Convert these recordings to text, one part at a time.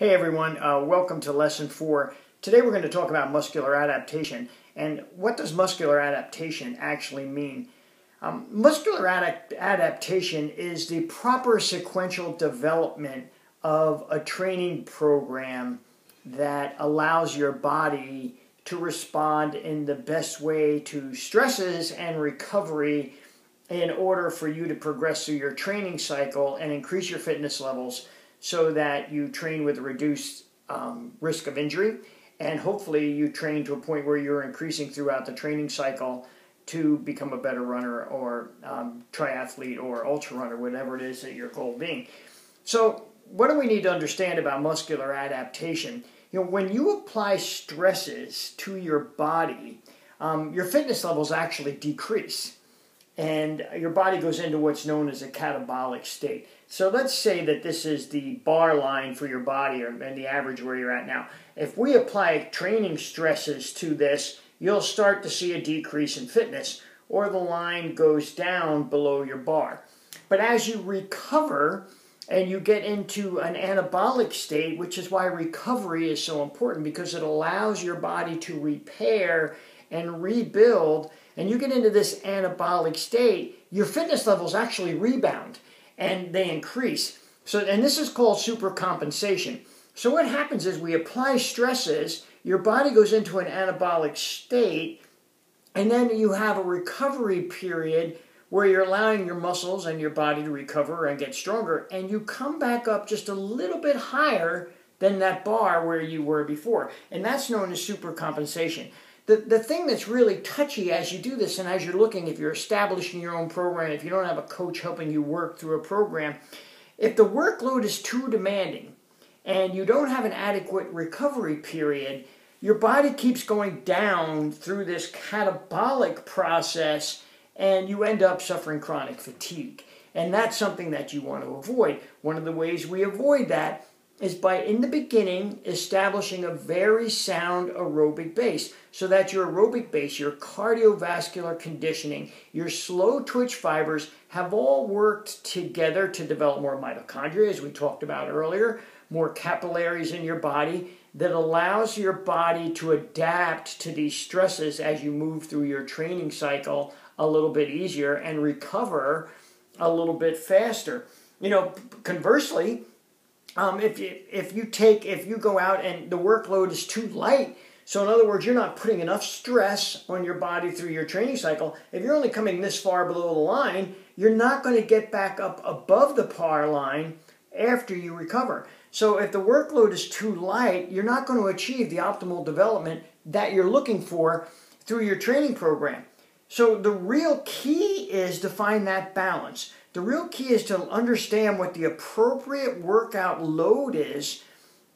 Hey everyone, welcome to lesson 4. Today we're going to talk about muscular adaptation. And what does muscular adaptation actually mean? Muscular adaptation is the proper sequential development of a training program that allows your body to respond in the best way to stresses and recovery in order for you to progress through your training cycle and increase your fitness levels so that you train with a reduced risk of injury, and hopefully you train to a point where you're increasing throughout the training cycle to become a better runner or triathlete or ultra runner, whatever it is that your goal being. So what do we need to understand about muscular adaptation? When you apply stresses to your body, your fitness levels actually decrease, and your body goes into what's known as a catabolic state. So let's say that this is the bar line for your body, and the average where you're at now. If we apply training stresses to this, you'll start to see a decrease in fitness, or the line goes down below your bar. But as you recover and you get into an anabolic state, which is why recovery is so important, because it allows your body to repair and rebuild, and you get into this anabolic state, your fitness levels actually rebound and they increase. And this is called supercompensation. So what happens is we apply stresses, your body goes into an anabolic state, and then you have a recovery period where you're allowing your muscles and your body to recover and get stronger, and you come back up just a little bit higher than that bar where you were before. And that's known as supercompensation. The thing that's really touchy as you do this, and as you're looking, if you're establishing your own program, if you don't have a coach helping you work through a program, if the workload is too demanding and you don't have an adequate recovery period, your body keeps going down through this catabolic process and you end up suffering chronic fatigue. And that's something that you want to avoid. One of the ways we avoid that is by, in the beginning, establishing a very sound aerobic base, so that your aerobic base, your cardiovascular conditioning, your slow twitch fibers have all worked together to develop more mitochondria, as we talked about earlier, more capillaries in your body that allows your body to adapt to these stresses as you move through your training cycle a little bit easier and recover a little bit faster. Conversely, if you go out and the workload is too light, so in other words, you're not putting enough stress on your body through your training cycle, if you're only coming this far below the line, you're not going to get back up above the par line after you recover. So if the workload is too light, you're not going to achieve the optimal development that you're looking for through your training program. So the real key is to find that balance. The real key is to understand what the appropriate workout load is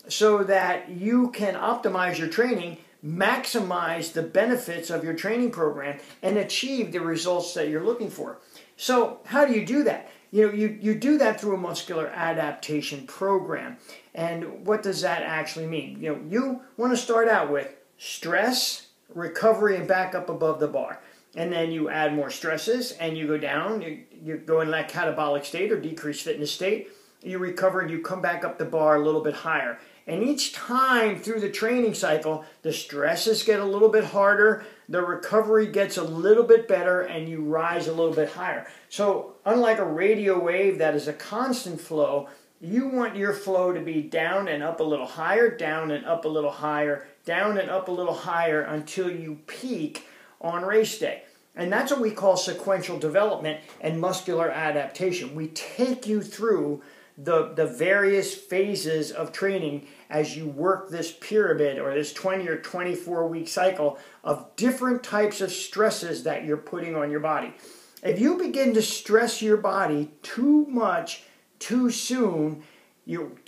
so that you can optimize your training, maximize the benefits of your training program, and achieve the results that you're looking for. So how do you do that? You do that through a muscular adaptation program. And what does that actually mean? You want to start out with stress, recovery, and back up above the bar. And then you add more stresses and you go down, you go in that catabolic state or decreased fitness state, you recover and you come back up the bar a little bit higher. And each time through the training cycle, the stresses get a little bit harder, the recovery gets a little bit better, and you rise a little bit higher. So unlike a radio wave that is a constant flow, you want your flow to be down and up a little higher, down and up a little higher, down and up a little higher until you peak on race day. And that's what we call sequential development and muscular adaptation. We take you through the various phases of training as you work this pyramid or this 20 or 24-week cycle of different types of stresses that you're putting on your body. If you begin to stress your body too much, too soon,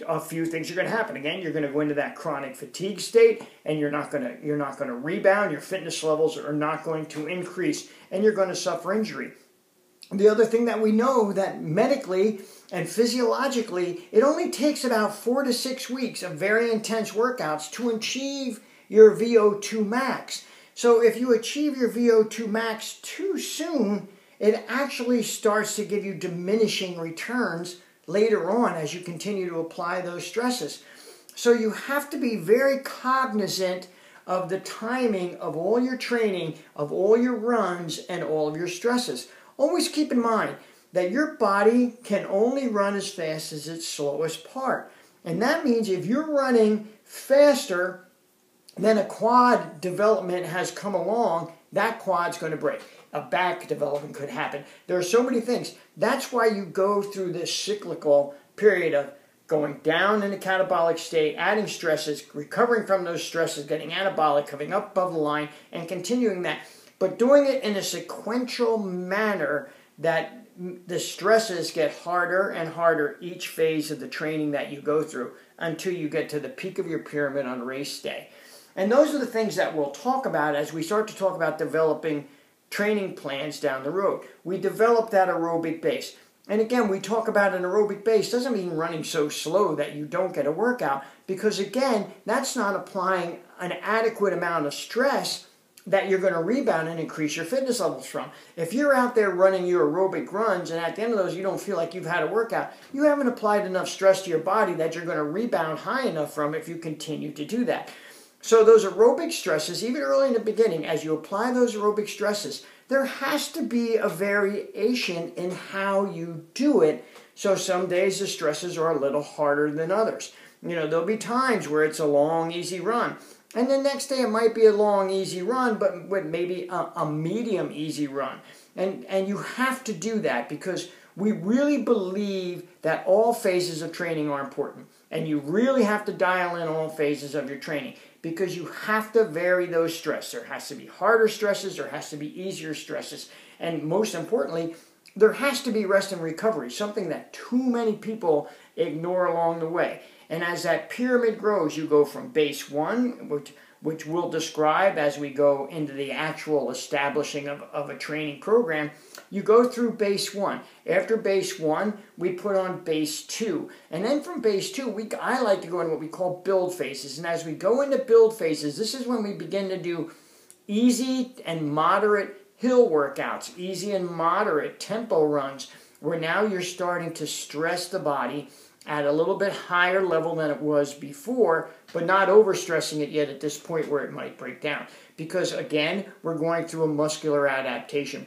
a few things are going to happen. Again, you're going to go into that chronic fatigue state, and you're not going to rebound. Your fitness levels are not going to increase, and you're going to suffer injury. The other thing that we know, that medically and physiologically, it only takes about 4 to 6 weeks of very intense workouts to achieve your VO2 max. So if you achieve your VO2 max too soon, it actually starts to give you diminishing returns later on as you continue to apply those stresses. So you have to be very cognizant of the timing of all your training, of all your runs, and all of your stresses. Always keep in mind that your body can only run as fast as its slowest part. And that means if you're running faster than a quad development has come along, that quad's going to break. A back development could happen. There are so many things. That's why you go through this cyclical period of going down in a catabolic state, adding stresses, recovering from those stresses, getting anabolic, coming up above the line, and continuing that. But doing it in a sequential manner that the stresses get harder and harder each phase of the training that you go through until you get to the peak of your pyramid on race day. And those are the things that we'll talk about as we start to talk about developing training plans down the road. We develop that aerobic base. And again, we talk about an aerobic base. Doesn't mean running so slow that you don't get a workout, because again, that's not applying an adequate amount of stress that you're going to rebound and increase your fitness levels from. If you're out there running your aerobic runs and at the end of those you don't feel like you've had a workout, you haven't applied enough stress to your body that you're going to rebound high enough from if you continue to do that. So those aerobic stresses, even early in the beginning, as you apply those aerobic stresses, there has to be a variation in how you do it. So some days the stresses are a little harder than others. You know, there'll be times where it's a long, easy run. And the next day it might be a long, easy run, but with maybe a medium, easy run. And you have to do that because we really believe that all phases of training are important. And you really have to dial in all phases of your training because you have to vary those stresses. There has to be harder stresses, there has to be easier stresses. And most importantly, there has to be rest and recovery, something that too many people ignore along the way. And as that pyramid grows, you go from base 1, which we'll describe as we go into the actual establishing of a training program. You go through base 1. After base 1, we put on base 2. And then from base 2, I like to go into what we call build phases. And as we go into build phases, this is when we begin to do easy and moderate hill workouts, easy and moderate tempo runs, where now you're starting to stress the body at a little bit higher level than it was before, but not overstressing it yet at this point where it might break down. Because again, we're going through a muscular adaptation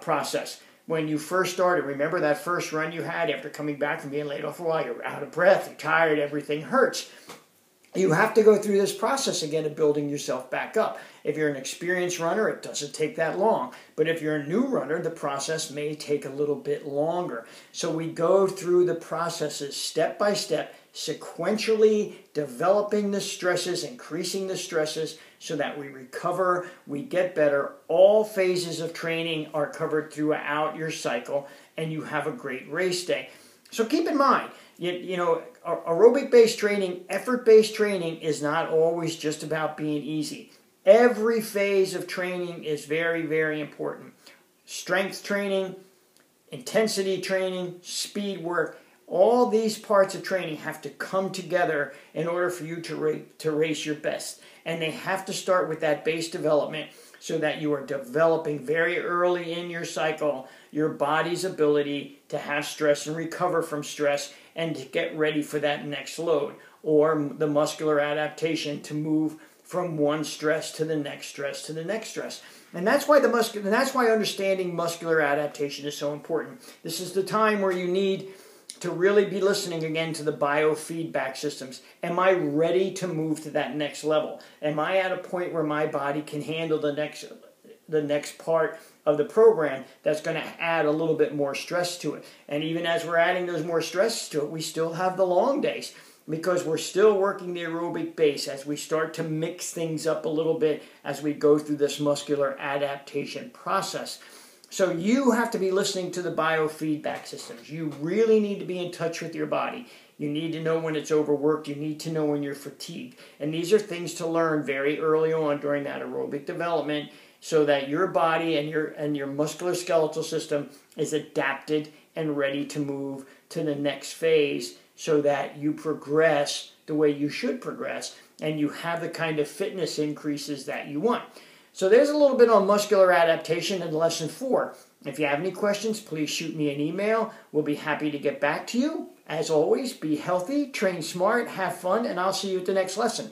process. When you first started, remember that first run you had after coming back from being laid off a while, you're out of breath, you're tired, everything hurts. You have to go through this process again of building yourself back up. If you're an experienced runner, it doesn't take that long. But if you're a new runner, the process may take a little bit longer. So we go through the processes step by step, sequentially developing the stresses, increasing the stresses so that we recover, we get better. All phases of training are covered throughout your cycle, and you have a great race day. So keep in mind, you know, aerobic-based training, effort-based training is not always just about being easy. Every phase of training is very, very important. Strength training, intensity training, speed work, all these parts of training have to come together in order for you to race your best. And they have to start with that base development so that you are developing very early in your cycle your body's ability to have stress and recover from stress and to get ready for that next load, or the muscular adaptation to move from one stress to the next stress to the next stress. And that's why understanding muscular adaptation is so important. This is the time where you need to really be listening again to the biofeedback systems. Am I ready to move to that next level? Am I at a point where my body can handle the next part of the program that's going to add a little bit more stress to it? And even as we're adding those more stresses to it, we still have the long days because we're still working the aerobic base as we start to mix things up a little bit as we go through this muscular adaptation process. So you have to be listening to the biofeedback systems. You really need to be in touch with your body. You need to know when it's overworked. You need to know when you're fatigued. And these are things to learn very early on during that aerobic development so that your body and your musculoskeletal system is adapted and ready to move to the next phase so that you progress the way you should progress and you have the kind of fitness increases that you want. So there's a little bit on muscular adaptation in lesson 4. If you have any questions, please shoot me an email. We'll be happy to get back to you. As always, be healthy, train smart, have fun, and I'll see you at the next lesson.